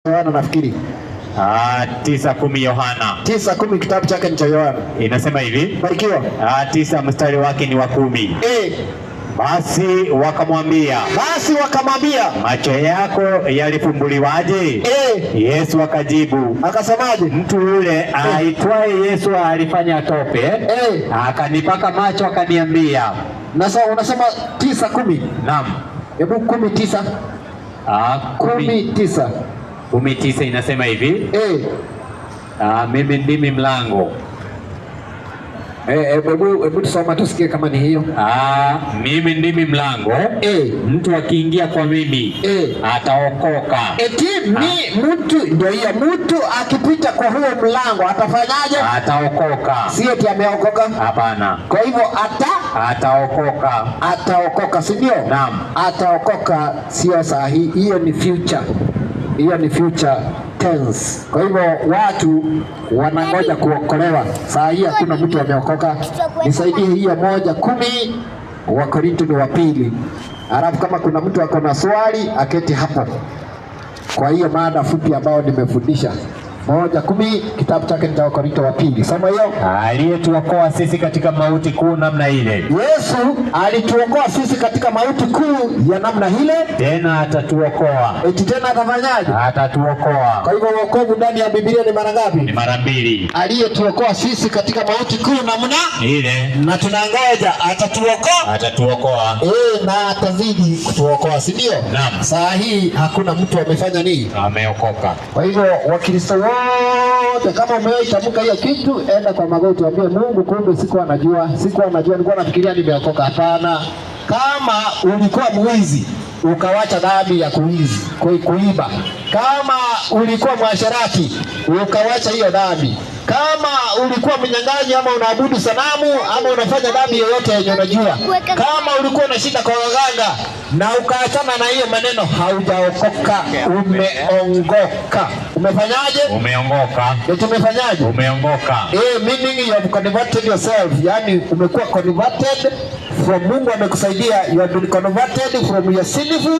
Yohana nafikiri. 9:10 Yohana. 9:10 kitabu chake cha Yohana. Inasema hivi. Barikiwa. 9 mstari wake ni wa 10. Basi wakamwambia, macho yako yalifumbuliwaje? Yesu akajibu akasemaje? Mtu yule aitwaye Yesu alifanya tope, akanipaka macho akaniambia. Unasema 9:10. Naam. Hebu 10:9. 10:9. 10:9 inasema hivi. Mimi ndimi mlango. Hebu tusoma tusikie kama ni hiyo. Mimi ndimi mlango. Mtu akiingia kwa mimi ataokoka. Mtu ndio hiyo, mtu akipita kwa huo mlango atafanyaje? Ataokoka. Si eti ameokoka? Hapana. Kwa hivyo ataokoka. Ataokoka, si ndio? Naam. Ataokoka sio sahihi, hiyo ni future. Hiyo ni future tense. Kwa hivyo watu wanangoja kuokolewa. Saa hii hakuna mtu ameokoka. Nisaidie hiyo 1:10 Wakorintho ni wa pili. Alafu kama kuna mtu ako na swali aketi hapo. Kwa hiyo mada fupi ambayo nimefundisha. 1:10 kitabu chake cha Wakorintho wa pili. Soma hiyo. Aliyetuokoa sisi katika mauti kuu namna ile. Yesu alituokoa sisi katika mauti kuu ya namna ile. Tena atatuokoa. Tena atafanyaje? Atatuokoa. Kwa hivyo wokovu ndani ya Biblia ni mara ngapi? Ni mara 2. Aliyetuokoa sisi katika mauti kuu namna ile. Na tunangoja atatuokoa. Atatuokoa. Na atazidi kutuokoa, si ndio? Naam. Saa hii hakuna mtu amefanya nini? Ameokoka. Kwa hivyo Wakristo wote kama umeitamka hiyo kitu, enda kwa magoti waambie Mungu, kumbe sikuwa najua, nilikuwa nafikiria nimeokoka. Hapana. Kama ulikuwa mwizi ukawacha dhambi ya kuiba, kama ulikuwa mwasherati ukawacha hiyo dhambi, kama ulikuwa mnyang'anyi ama unaabudu sanamu ama unafanya dhambi yoyote yenye unajua, kama ulikuwa unashinda kwa waganga na ukaachana na hiyo maneno, haujaokoka, umeongoka. Umefanyaje? Umeongoka. Umefanyaje? Umeongoka. Meaning you have converted yourself. Yani umekuwa converted from Mungu amekusaidia, you have been converted from your sinful